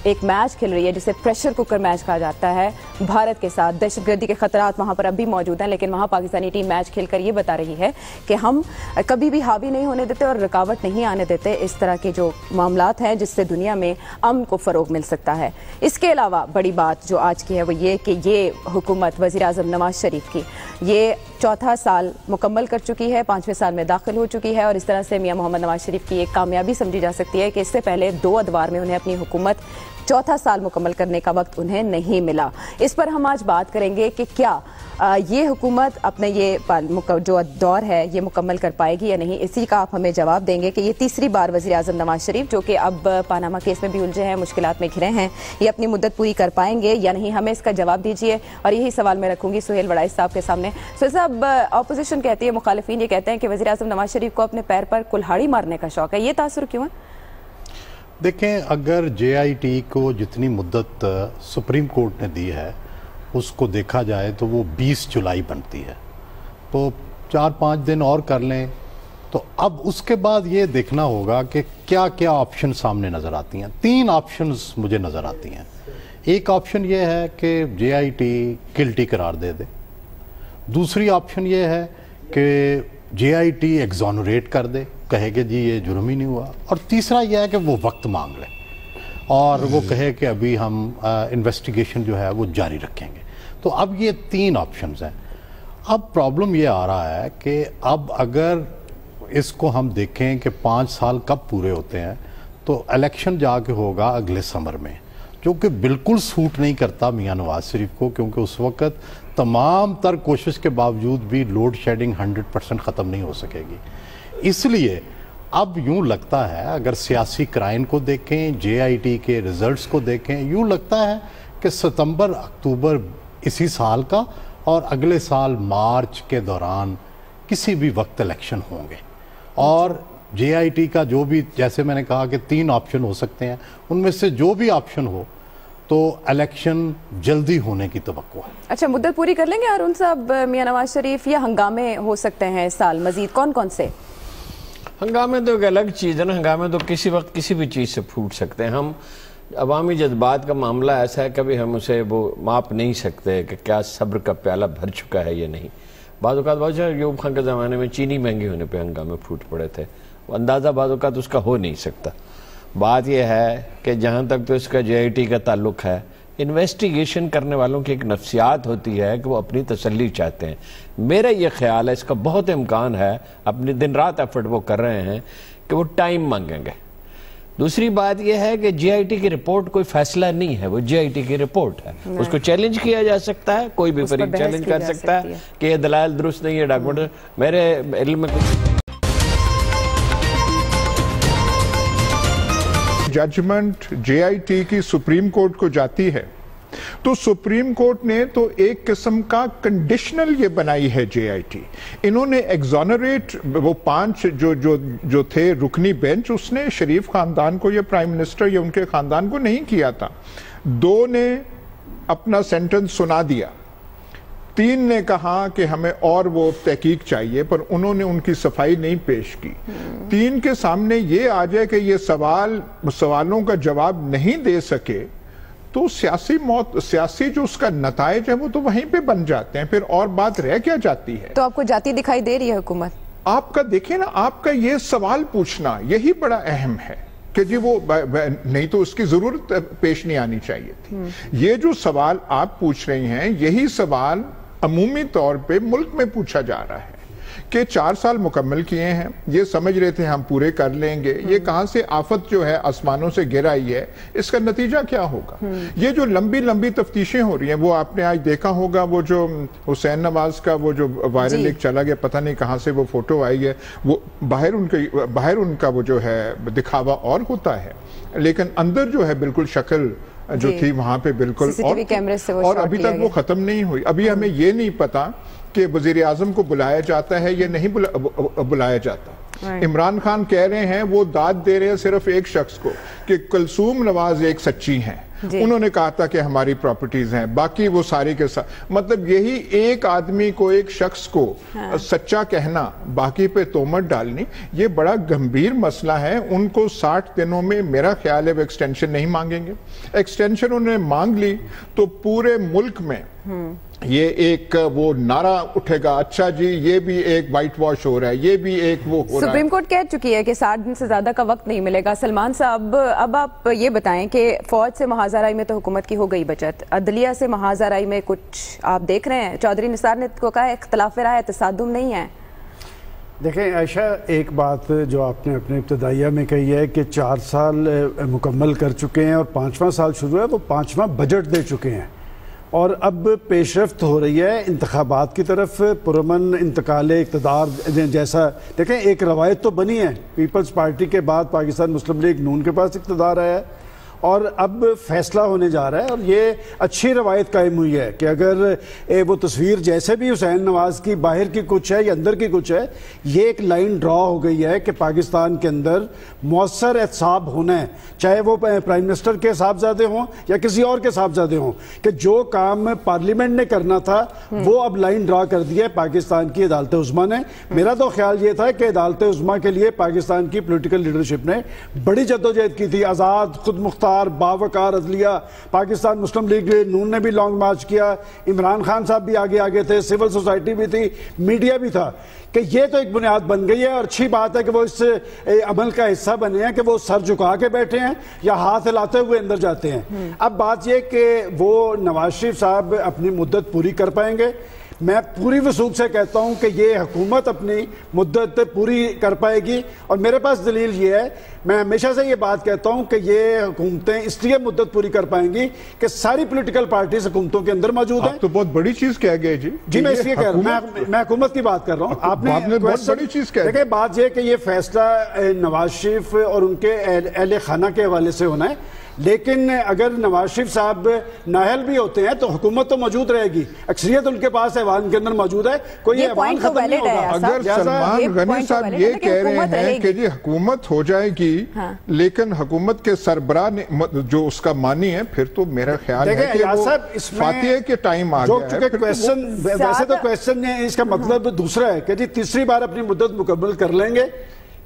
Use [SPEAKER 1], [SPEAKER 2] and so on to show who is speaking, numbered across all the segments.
[SPEAKER 1] ایک میچ کھیل رہی ہے جسے پریشر کوکر میچ کہا جاتا ہے بھارت کے ساتھ. دہشت گردی کے خطرات وہاں پر اب بھی موجود ہیں، لیکن وہاں پاکستانی ٹیم میچ کھیل کر یہ بتا رہی ہے کہ ہم کبھی بھی حاوی نہیں ہونے دیتے اور رکاوٹ نہیں آنے دیتے اس طرح کے جو معاملات ہیں جس سے دنیا میں امن کو فروغ مل سکتا ہے. اس کے علاوہ بڑی بات جو آج کی ہے وہ یہ کہ یہ حکومت وزیر اعظم نواز شریف کی یہ چوتھا سال مکمل کر چکی ہے، 5ویں سال میں داخل ہو چکی ہے، اور اس طرح سے میاں محمد نواز شریف کی ایک کامیابی سمجھی جا سکتی ہے کہ اس سے پہلے 2 ادوار میں انہیں اپنی حکومت چوتھا سال مکمل کرنے کا وقت انہیں نہیں ملا. اس پر ہم آج بات کریں گے کہ کیا یہ حکومت اپنے یہ جو دور ہے یہ مکمل کر پائے گی یا نہیں. اسی کا آپ ہمیں جواب دیں گے کہ یہ تیسری بار وزیر اعظم نواز شریف جو کہ اب پاناما کیس میں بھی الجھے ہیں، مشکلات میں گھرے ہیں، یہ اپنی مدت پوری کر پائیں گے یا نہیں. ہمیں اس کا جواب دیجیے اور یہی سوال میں رکھوں گی سہیل وڑائچ صاحب کے سامنے. سہیل صاحب، اپوزیشن کہتی ہے، مخالفین یہ کہتے ہیں کہ وزیر اعظم نواز شریف کو اپنے پیر پر کلہاڑی مارنے کا شوق ہے، یہ تاثر کیوں ہے؟
[SPEAKER 2] دیکھیں، اگر جے آئی ٹی کو جتنی مدت سپریم کورٹ نے دی ہے اس کو دیکھا جائے تو وہ 20 جولائی بنتی ہے، تو 4-5 دن اور کر لیں. تو اب اس کے بعد یہ دیکھنا ہوگا کہ کیا کیا آپشن سامنے نظر آتی ہیں. 3 آپشنز مجھے نظر آتی ہیں. ایک آپشن یہ ہے کہ جے آئی ٹی گلٹی قرار دے دے. دوسری آپشن یہ ہے کہ جے آئی ٹی ایگزونریٹ کر دے، کہے کہ جی یہ جرم ہی نہیں ہوا. اور تیسرا یہ ہے کہ وہ وقت مانگ لے اور وہ کہے کہ ابھی ہم انویسٹیگیشن جو ہے وہ جاری رکھیں گے. تو اب یہ 3 آپشنز ہیں. اب پرابلم یہ آ رہا ہے کہ اب اگر اس کو ہم دیکھیں کہ 5 سال کب پورے ہوتے ہیں تو الیکشن جا کے ہوگا اگلے سمر میں، جو کہ بالکل سوٹ نہیں کرتا میاں نواز شریف کو، کیونکہ اس وقت تمام تر کوشش کے باوجود بھی لوڈ شیڈنگ 100% ختم نہیں ہو سکے گی. اس لیے اب یوں لگتا ہے، اگر سیاسی کرائن کو دیکھیں، جے آئی ٹی کے ریزلٹس کو دیکھیں، یوں لگتا ہے کہ ستمبر اکتوبر اسی سال کا اور اگلے سال مارچ کے دوران کسی بھی وقت الیکشن ہوں گے. اور جے آئی ٹی کا جو بھی، جیسے میں نے کہا کہ 3 آپشن ہو سکتے ہیں، ان میں سے جو بھی آپشن ہو تو الیکشن جلدی ہونے کی توقع ہے.
[SPEAKER 1] اچھا، مدت پوری کر لیں گے ہارون صاحب میاں نواز شریف، یا ہنگامے ہو سکتے ہیں اس سال مزید؟ کون کون سے
[SPEAKER 3] ہنگامے؟ تو ایک الگ چیز ہے نا. ہنگامے تو کسی وقت کسی بھی چیز سے پھوٹ سکتے ہیں. ہم عوامی جذبات کا معاملہ ایسا ہے، کبھی ہم اسے وہ ماپ نہیں سکتے کہ کیا صبر کا پیالہ بھر چکا ہے یا نہیں. بعض اوقات بہت ایوب خان کے زمانے میں چینی مہنگی ہونے پہ ہنگامے پھوٹ پڑے تھے، وہ اندازہ بعض اوقات اس کا ہو نہیں سکتا. بات یہ ہے کہ جہاں تک تو اس کا جے آئی ٹی کا تعلق ہے، انویسٹیگیشن کرنے والوں کی ایک نفسیات ہوتی ہے کہ وہ اپنی تسلی چاہتے ہیں. میرا یہ خیال ہے اس کا بہت امکان ہے، اپنی دن رات ایفرٹ وہ کر رہے ہیں کہ وہ ٹائم مانگیں گے. دوسری بات یہ ہے کہ جے آئی ٹی کی رپورٹ کوئی فیصلہ نہیں ہے، وہ جے آئی ٹی کی رپورٹ ہے. اس کو چیلنج کیا جا سکتا ہے، کوئی بھی فریق چیلنج کر سکتا ہے کہ یہ دلائل درست نہیں ہے، ڈاکومنٹ. میرے علم میں
[SPEAKER 4] ججمنٹ جے آئی ٹی کی سپریم کورٹ کو جاتی ہے تو سپریم کورٹ نے تو ایک قسم کا کنڈیشنل یہ بنائی ہے جے آئی ٹی. انہوں نے ایگزونریٹ، وہ 5 جو تھے رکنی بینچ، اس نے شریف خاندان کو یا پرائم منسٹر یا ان کے خاندان کو نہیں کیا تھا. 2 نے اپنا سینٹنس سنا دیا، 3 نے کہا کہ ہمیں اور وہ تحقیق چاہیے، پر انہوں نے ان کی صفائی نہیں پیش کی. 3 کے سامنے یہ آ جائے کہ یہ سوالوں کا جواب نہیں دے سکے تو سیاسی جو اس کا نتائج ہے وہ تو وہیں پہ بن جاتے ہیں. پھر اور بات رہ کیا جاتی ہے؟
[SPEAKER 1] تو آپ کو جاتی دکھائی دے رہی ہے حکومت؟ آپ
[SPEAKER 4] کا دیکھیں نا، آپ کا یہ سوال پوچھنا یہی بڑا اہم ہے کہ جی وہ نہیں تو اس کی ضرورت پیش نہیں آنی چاہیے تھی. یہ جو سوال آپ پوچھ رہی ہیں، یہی سوال عمومی طور پہ ملک میں پوچھا جا رہا ہے کہ 4 سال مکمل کیے ہیں، یہ سمجھ رہے تھے ہم پورے کر لیں گے، یہ کہاں سے آفت جو ہے آسمانوں سے گر آئی ہے، اس کا نتیجہ کیا ہوگا؟ یہ جو لمبی تفتیشیں ہو رہی ہیں، وہ آپ نے آج دیکھا ہوگا وہ جو حسین نواز کا وہ جو وائرل ایک چلا گیا، پتہ نہیں کہاں سے وہ فوٹو آئی ہے، وہ باہر ان کا وہ جو ہے دکھاوا اور ہوتا ہے، لیکن اندر جو ہے بالکل شکل جو تھی وہاں پہ بالکل اور ابھی تک وہ ختم نہیں ہوئی. ابھی ہمیں یہ نہیں پتا کہ وزیر اعظم کو بلایا جاتا ہے یا نہیں بلایا جاتا. عمران خان کہہ رہے ہیں، وہ داد دے رہے ہیں صرف ایک شخص کو کہ کلثوم نواز ایک سچی ہیں. उन्होंने कहा था कि हमारी प्रॉपर्टीज हैं, बाकी वो सारी के साथ, मतलब यही एक आदमी को, एक शख्स को सच्चा कहना, बाकी पे तोहमत डालनी, ये बड़ा गंभीर मसला है। उनको 60 दिनों में मेरा ख्याल है वो एक्सटेंशन नहीं मांगेंगे। एक्सटेंशन उन्होंने मांग ली तो पूरे मुल्क में ये एक वो नारा उठेगा, अच्छा जी ये भी एक वाइट वॉश हो रहा है, ये भी एक वो हो रहा है।
[SPEAKER 1] सुप्रीम कोर्ट कह चुकी है कि 60 दिन से ज्यादा का वक्त नहीं मिलेगा। सलमान साहब, अब आप ये बताएं कि फौज से महाजराई में तो हुकूमत की हो गई बचत, अदलिया से महाजराई में कुछ आप देख रहे हैं? चौधरी निसार ने को कहा इख्तलाफ राय तसादुम नहीं है।
[SPEAKER 5] देखें आयशा, एक बात जो आपने अपने इब्तदाइया में कही है कि 4 साल मुकम्मल कर चुके हैं और 5वां साल शुरू है, वो 5वां बजट दे चुके हैं और अब पेशरफ्त हो रही है इंतखाबात की तरफ, पुरअमन इंतकाल इक़्तिदार जैसा। देखें एक रवायत तो बनी है, पीपल्स पार्टी के बाद पाकिस्तान मुस्लिम लीग नून के पास इक़्तिदार आया है और अब फैसला होने जा रहा है और ये अच्छी रवायत कायम हुई है कि अगर वो तस्वीर जैसे भी हुसैन नवाज की बाहर की कुछ है या अंदर की कुछ है, ये एक लाइन ड्रॉ हो गई है कि पाकिस्तान के अंदर मौसर एहतसाब होना है, चाहे वो प्राइम मिनिस्टर के साहबजादे हों या किसी और के साहबजादे हों, कि जो काम पार्लियामेंट ने करना था वो अब लाइन ड्रॉ कर दी है पाकिस्तान की अदालत उज़्मा ने। मेरा तो ख्याल ये था कि अदालत उज़्मा के लिए पाकिस्तान की पोलिटिकल लीडरशिप ने बड़ी जद्दोजहद की थी, आज़ाद, खुद मुख्तार, बावकार अदलिया, पाकिस्तान मुस्लिम लीग नून ने भी लॉन्ग मार्च किया, इमरान खान साहब भी आगे थे, सिविल सोसाइटी भी थी, मीडिया भी था, कि ये तो एक बुनियाद बन गई है और अच्छी बात है कि वो इस अमल का हिस्सा बने हैं कि वो सर झुका के बैठे हैं या हाथ हिलाते हुए अंदर जाते हैं। अब बात ये कि वो नवाज शरीफ साहब अपनी मुद्दत पूरी कर पाएंगे। मैं पूरी वसूख से कहता हूं कि ये हुकूमत अपनी मुद्दत पूरी कर पाएगी और मेरे पास दलील ये है, मैं हमेशा से ये बात कहता हूं कि ये हुकूमतें इसलिए मुद्दत पूरी कर पाएंगी कि सारी पॉलिटिकल पार्टीज हुकूमतों के अंदर मौजूद हैं।
[SPEAKER 4] तो बहुत बड़ी चीज कह गए जी।
[SPEAKER 5] मैं इसलिए कह रहा हूं, मैं हुकूमत की बात कर रहा हूं। आपने
[SPEAKER 4] बहुत बड़ी चीज कह,
[SPEAKER 5] देखिए बात यह कि ये फैसला नवाज शरीफ और उनके अहले खाना के हवाले से होना है, लेकिन अगर नवाज शरीफ साहब नाअहल भी होते हैं तो हुकूमत तो मौजूद रहेगी, अक्सरियत उनके पास ऐवान के अंदर मौजूद है, कोई ऐवान खत्म नहीं होगा।
[SPEAKER 4] अगर सलमान गनी साहब ये कह रहे हैं कि जी हुकूमत हो जाएगी, लेकिन हुकूमत के सरबराह ने जो उसका मानी है, फिर तो मेरा ख्याल है कि वो फातिहे के टाइम आ गया है।
[SPEAKER 5] क्वेश्चन वैसे तो क्वेश्चन इसका मतलब दूसरा है कि जी तीसरी बार अपनी मुद्दत मुकम्मल कर लेंगे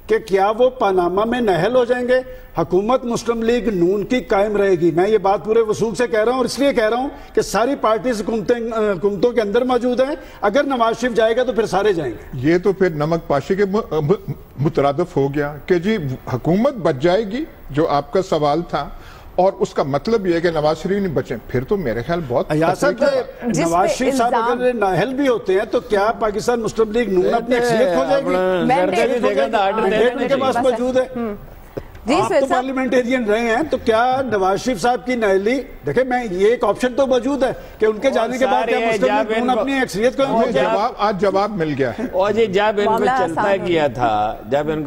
[SPEAKER 5] कि क्या वो पनामा में नाअहल हो जाएंगे, हुकूमत मुस्लिम लीग नून की कायम रहेगी। मैं ये बात पूरे वसूख से कह रहा हूँ और इसलिए कह रहा हूँ कि सारी पार्टी हुकूमतों के अंदर मौजूद हैं। अगर नवाज शरीफ जाएगा तो फिर सारे जाएंगे।
[SPEAKER 4] ये तो फिर नमक पाशी के मुतरादिफ हो गया कि जी हुकूमत बच जाएगी, जो आपका सवाल था, और उसका मतलब ये है कि नवाज शरीफ नहीं बचे। फिर तो मेरे ख्याल बहुत
[SPEAKER 5] नवाज शरीफ साहब अगर नाअहल भी होते हैं तो क्या पाकिस्तान मुस्लिम लीग नून अपनी अक्सरियत खो जाएगी? उनके पास मौजूद है, आप तो पार्लियामेंटेरियन रहे हैं, तो क्या नवाज शरीफ साहब की नाअहली, देखे मैं ये एक ऑप्शन तो मौजूद है कि उनके जाने के बाद क्या मुस्लिम लीग नून अपनी अक्सरियत को
[SPEAKER 4] आज जवाब मिल गया है।
[SPEAKER 3] और जब इनको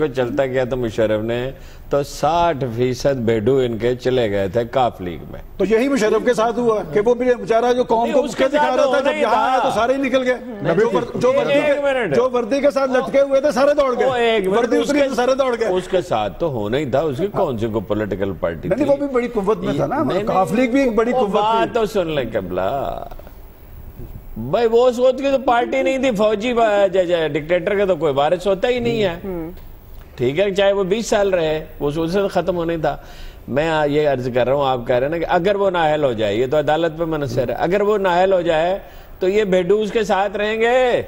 [SPEAKER 3] चलता किया था मुशर्रफ ने, तो 60% बेडू इनके चले गए थे काफ लीग में।
[SPEAKER 5] तो यही मुशर्रफ के साथ हुआ कि वो भी बेचारा जो कौम को उसके दिखा रहा था, जब यहाँ आया तो सारे ही निकल गए। जो वर्दी के साथ लटके हुए थे सारे दौड़ गए, वर्दी उतरी तो सारे दौड़ गए।
[SPEAKER 3] उसके साथ तो होना ही था, उसकी कौन सी को पॉलिटिकल पार्टी थी?
[SPEAKER 5] वो भी बड़ी कुव्वत में था ना, काफ लीग भी एक बड़ी कुव्वत थी।
[SPEAKER 3] तो सुन ले कबला भाई, वो सोच के तो पार्टी नहीं थी, फौजी डिक्टेटर का तो कोई वारिस होता ही नहीं है, ठीक है, चाहे वो 20 साल रहे, वो उससे खत्म होने था। मैं ये अर्ज कर रहा हूँ, आप कह रहे हैं ना कि अगर वो नाअहल हो जाए, ये तो अदालत पे मनसर है, अगर वो नाअहल हो जाए तो ये भेडूस के साथ रहेंगे।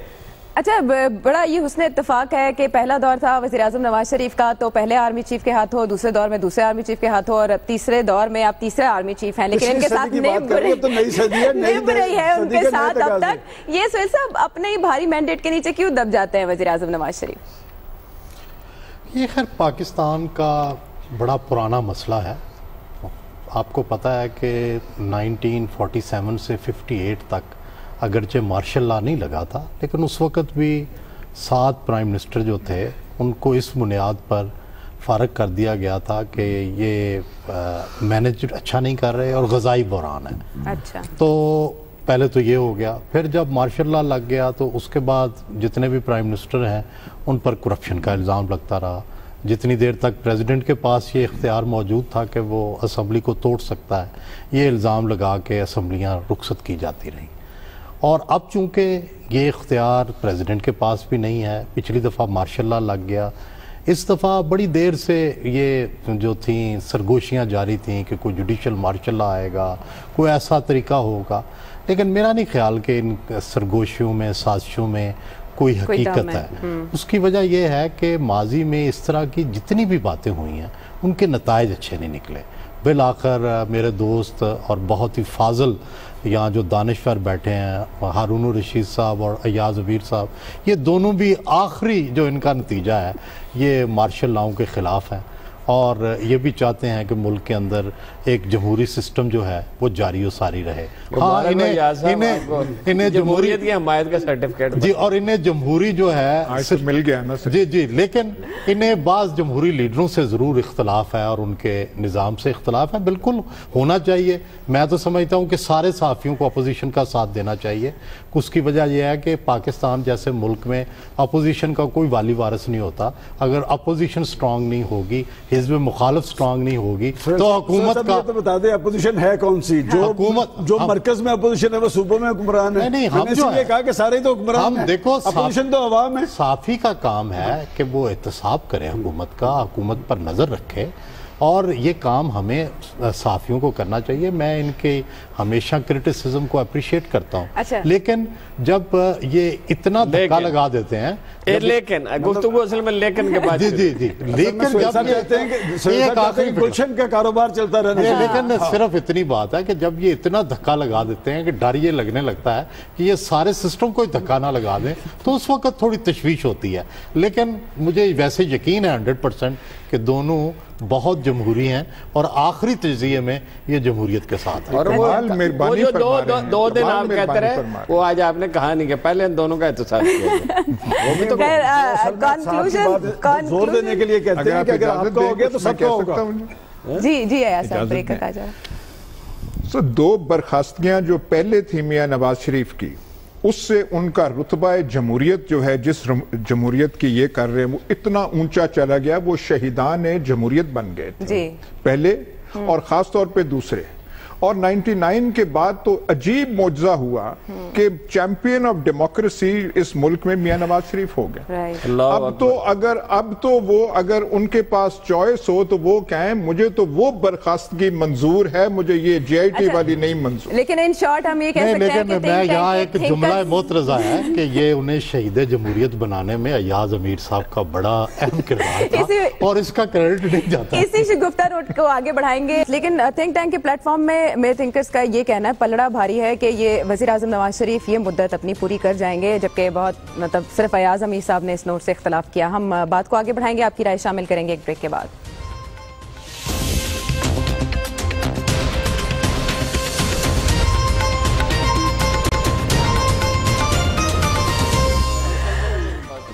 [SPEAKER 1] अच्छा, बड़ा ये हुस्न इत्तेफाक है कि पहला दौर था वज़ीर आज़म नवाज शरीफ का, तो पहले आर्मी चीफ के हाथ हो, दूसरे दौर में दूसरे आर्मी चीफ के हाथ हो, और अब तीसरे दौर में आप तीसरे आर्मी चीफ हैं, लेकिन इनके साथ निभ रही है उनके साथ अब तक। ये सुहेल साहब अपने ही भारी मैंडेट के नीचे क्यों दब जाते हैं वज़ीर आज़म नवाज शरीफ?
[SPEAKER 2] ये खैर पाकिस्तान का बड़ा पुराना मसला है। आपको पता है कि 1947 से 58 तक अगरचे मार्शल लॉ नहीं लगा था, लेकिन उस वक़्त भी 7 प्राइम मिनिस्टर जो थे उनको इस बुनियाद पर फ़ारग कर दिया गया था कि ये मैनेज अच्छा नहीं कर रहे और ग़ज़ाई बहरान है।
[SPEAKER 1] अच्छा,
[SPEAKER 2] तो पहले तो ये हो गया, फिर जब मार्शल लॉ लग गया तो उसके बाद जितने भी प्राइम मिनिस्टर हैं उन पर करप्शन का इल्ज़ाम लगता रहा, जितनी देर तक प्रेसिडेंट के पास ये इख्तियार मौजूद था कि वो असम्बली को तोड़ सकता है, ये इल्ज़ाम लगा के असम्बलियाँ रुखसत की जाती रहीं। और अब चूँकि ये इख्तियार प्रेसिडेंट के पास भी नहीं है, पिछली दफ़ा मार्शल लॉ लग गया, इस दफ़ा बड़ी देर से ये जो थी सरगोशियाँ जारी थीं कि कोई जुडिशल मार्शल लॉ आएगा, कोई ऐसा तरीका होगा, लेकिन मेरा नहीं ख्याल कि इन सरगोशियों में, साजिशों में कोई हकीकत है। उसकी वजह यह है कि माजी में इस तरह की जितनी भी बातें हुई हैं उनके नताइज अच्छे नहीं निकले। बिलाखिर मेरे दोस्त और बहुत ही फाजल यहाँ जो दानिश्वर बैठे हैं, हारून रशीद साहब और अयाज अमीर साहब, ये दोनों भी आखिरी जो इनका नतीजा है ये मार्शल लॉ के ख़िलाफ़ है और ये भी चाहते हैं कि मुल्क के अंदर एक जमहूरी सिस्टम जो है वो जारी व सारी रहे। हाँ, इन्हें
[SPEAKER 3] जमहूरियत की हमायत का सर्टिफिकेट
[SPEAKER 2] जी, और इन्हें जमहूरी जो है
[SPEAKER 4] मिल गया ना
[SPEAKER 2] जी जी, लेकिन इन्हें बाज़ जमहूरी लीडरों से ज़रूर इख्तलाफ है और उनके निज़ाम से इख्तलाफ है। बिल्कुल होना चाहिए, मैं तो समझता हूँ कि सारे सहाफ़ियों को अपोजिशन का साथ देना चाहिए। उसकी वजह यह है कि पाकिस्तान जैसे मुल्क में अपोजिशन का कोई वाली वारिस नहीं होता। अगर अपोजिशन स्ट्रांग नहीं होगी, हिज़्ब मुखालिफ स्ट्रांग नहीं होगी, तो हुकूमत का
[SPEAKER 5] तो बता दें अपोजिशन है कौन सी? जो हुकूमत, जो मरकज में अपोजिशन है वो सूबों में हुक्मरान है।
[SPEAKER 2] नहीं, हम जो है
[SPEAKER 5] कहा कि सारे तो हुक्मरान हैं।
[SPEAKER 2] देखो,
[SPEAKER 5] अपोजिशन तो अवाम है।
[SPEAKER 2] साफ़ी का काम है कि वो एहतसाब करे हुकूमत का, हुकूमत पर नज़र रखे, और ये काम हमें साफ़ियों को करना चाहिए। मैं इनके हमेशा क्रिटिसिज्म को अप्रिशिएट करता हूँ।
[SPEAKER 1] अच्छा।
[SPEAKER 2] लेकिन जब ये इतना धक्का लगा देते हैं,
[SPEAKER 3] लेकिन गुफ्तगू असल में लेकिन के बाद
[SPEAKER 2] जी जी जी, लेकिन जब
[SPEAKER 5] कहते हैं कि एक आखिरी गुलशन का कारोबार चलता रहना,
[SPEAKER 2] लेकिन सिर्फ इतनी बात है कि जब ये इतना धक्का लगा देते हैं कि डर ये लगने लगता है कि ये सारे सिस्टम को धक्का ना लगा दें, तो उस वक्त थोड़ी तशवीश होती है। लेकिन मुझे वैसे यकीन है 100% कि दोनों बहुत जमहूरी हैं और आखिरी तजिए में ये जमहूरियत के साथ है।
[SPEAKER 3] और वो जो दो दिन आप कहते रहे, वो आज आपने कहा नहीं कि पहले इन दोनों का एहतसाब किया। वो भी तो
[SPEAKER 5] जोर देने के लिए कहते हैं कि अगर आपका हो गया तो सबका होगा।
[SPEAKER 1] जी जी, ऐसा ब्रेक का जा।
[SPEAKER 4] सो दो बर्खास्तगियां जो पहले थी मियां नवाज शरीफ की, उससे उनका रुतबा जमहूरियत जो है, जिस जमहूरियत की ये कर रहे हैं, वो इतना ऊंचा चला गया, वो शहीदान जमहूरियत बन गए थे पहले और खास तौर पे दूसरे। और 99 के बाद तो अजीब मौजज़ा हुआ कि चैंपियन ऑफ डेमोक्रेसी इस मुल्क में मियां नवाज शरीफ हो गए। अब तो वो अगर उनके पास चॉइस हो तो वो कहें मुझे तो वो बर्खास्तगी मंजूर है, मुझे ये JIT वाली नहीं मंजूर।
[SPEAKER 1] लेकिन इन शॉर्ट हम ये कह सकते हैं कि
[SPEAKER 2] मैं यहाँ एक जुमला मोतरज़ा है कि ये उन्हें शहीद जमहूरियत बनाने में अयाज अमीर साहब का बड़ा अहम किरदार था और इसका क्रेडिट नहीं जाता।
[SPEAKER 1] इसी शगुफ्ता नोट को आगे बढ़ाएंगे। लेकिन थिंक टैंक के प्लेटफॉर्म में मेरे थिंकर्स का ये कहना है, पलड़ा भारी है कि ये वज़ीर आज़म नवाज शरीफ ये मुद्दत अपनी पूरी कर जाएंगे, जबकि बहुत सिर्फ अयाज अमीर साहब ने इस नोट से इख्तलाफ किया। हम बात को आगे बढ़ाएंगे, आपकी राय शामिल करेंगे एक ब्रेक के बाद।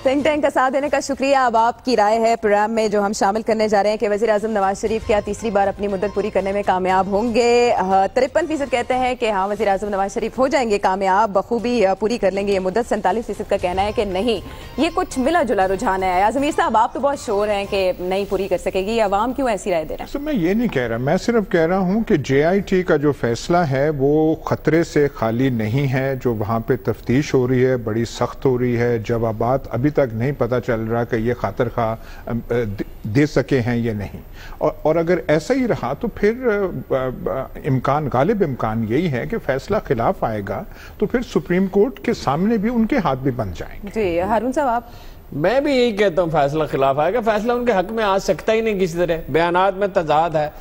[SPEAKER 1] थिंक टैंक का साथ देने का शुक्रिया। अब आपकी राय है प्रोग्राम में जो हम शामिल करने जा रहे हैं कि वज़ीर आज़म नवाज शरीफ क्या तीसरी बार अपनी मुद्दत पूरी करने में कामयाब होंगे। 53% कहते हैं कि हाँ, वज़ीर आज़म नवाज शरीफ हो जाएंगे कामयाब, बखूबी पूरी कर लेंगे ये मुद्दत। 47% का कहना है कि नहीं, ये कुछ मिला जुला रुझान है। अयाज अमीर साहब, आप तो बहुत श्योर हैं कि नहीं पूरी कर सकेगी, अवाम क्यों ऐसी राय दे रहे हैं?
[SPEAKER 4] मैं ये नहीं कह रहा, मैं सिर्फ कह रहा हूँ कि JIT का जो फैसला है वो खतरे से खाली नहीं है। जो वहाँ पे तफ्तीश हो रही है बड़ी सख्त हो रही है, जवाबात अभी तक नहीं पता चल रहा कि ये खातर खा दे सके हैं या नहीं। और अगर ऐसा ही रहा तो फिर इम्कान, गालिब इम्कान यही है कि फैसला खिलाफ आएगा, तो फिर सुप्रीम कोर्ट के सामने भी उनके हाथ भी बन जाएंगे।
[SPEAKER 1] जी हारून साहब, आप?
[SPEAKER 3] मैं भी यही कहता हूँ, फैसला खिलाफ आएगा। फैसला उनके हक में आ सकता ही नहीं किसी तरह। बयानात में तजाद है,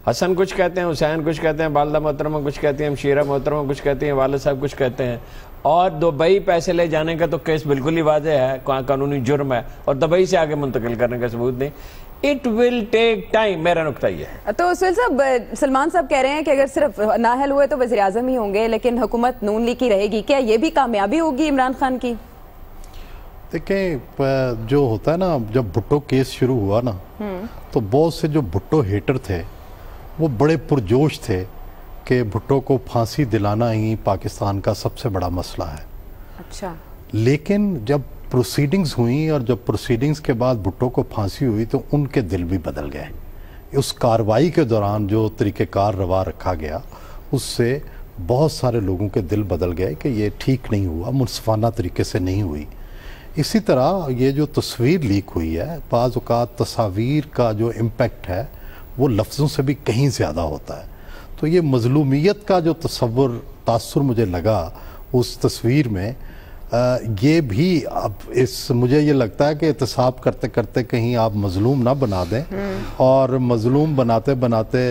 [SPEAKER 3] हसन कुछ कहते हैं, हुसैन कुछ कहते हैं, वालदा मोहतरमा कुछ कहती हैं, शीरा मोहतरमा कुछ कहती हैं, वालिद साहब कुछ कहते हैं। और दुबई पैसे ले जाने का तो केस बिल्कुल ही वाज़ेह है, कानूनी जुर्म है, और दुबई से आगे मुंतकिल करने का सबूत नहीं। इट विल टेक टाइम, मेरा नुकता ये है।
[SPEAKER 1] तो सुहेल साहब, सलमान साहब कह रहे हैं कि अगर सिर्फ नाहल हुए तो वज़ीर आज़म ही होंगे, लेकिन हुकूमत नून लीग की रहेगी। क्या ये भी कामयाबी होगी इमरान खान की?
[SPEAKER 2] देखें, जो होता है ना, जब भुट्टो केस शुरू हुआ ना, तो बहुत से जो भुट्टो हेटर थे वो बड़े पुरजोश थे कि भुट्टो को फांसी दिलाना ही पाकिस्तान का सबसे बड़ा मसला है।
[SPEAKER 1] अच्छा।
[SPEAKER 2] लेकिन जब प्रोसीडिंग्स हुई और जब प्रोसीडिंग्स के बाद भुट्टो को फांसी हुई तो उनके दिल भी बदल गए। उस कार्रवाई के दौरान जो तरीक़ेकार रवा रखा गया उससे बहुत सारे लोगों के दिल बदल गए कि ये ठीक नहीं हुआ, मुनसिफाना तरीके से नहीं हुई। इसी तरह ये जो तस्वीर लीक हुई है, बाज़ औक़ात तस्वीर का जो इम्पेक्ट है वो लफ्ज़ों से भी कहीं ज़्यादा होता है। तो ये मज़लूमियत का जो तसव्वुर तासुर मुझे लगा उस तस्वीर में, ये भी अब मुझे ये लगता है कि एहतसाब करते करते कहीं आप मज़लूम ना बना दें और मज़लूम बनाते बनाते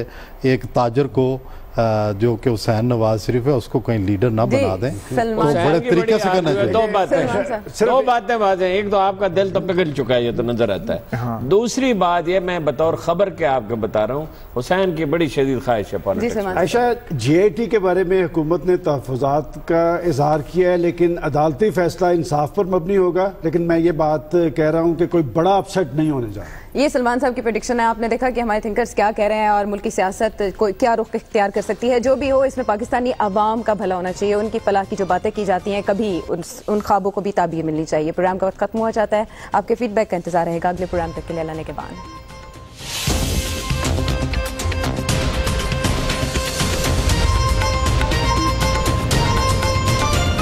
[SPEAKER 2] एक ताजर को जो कि हुसैन नवाज शरीफ है उसको कहीं लीडर ना बना दें, तो बड़े तरीके से करना चाहिए।
[SPEAKER 3] दो बातें एक तो आपका दिल तो पिघल चुका है, ये तो नजर आता है। हाँ। दूसरी बात ये मैं बतौर खबर के आपको बता रहा हूँ, हुसैन की बड़ी शदीद ख्वाहिश है।
[SPEAKER 5] आयशा, JIT के बारे में हुकूमत ने तहफ़्फ़ुज़ात का इजहार किया है लेकिन अदालती फैसला इंसाफ पर मबनी होगा, लेकिन मैं ये बात कह रहा हूँ कि कोई बड़ा अपसेट नहीं होने जा रहा।
[SPEAKER 1] ये सलमान साहब की प्रेडिक्शन है। आपने देखा कि हमारे थिंकर्स क्या कह रहे हैं और मुल्क की सियासत को क्या रुख इख्तियार कर सकती है। जो भी हो, इसमें पाकिस्तानी अवाम का भला होना चाहिए। उनकी फलाह की जो बातें की जाती हैं, कभी उन ख्वाबों को भी ताबीर मिलनी चाहिए। प्रोग्राम का वक्त खत्म हुआ जाता है। आपके फीडबैक का इंतजार रहेगा अगले प्रोग्राम तक के लिए। अल्लाह ने के बाद।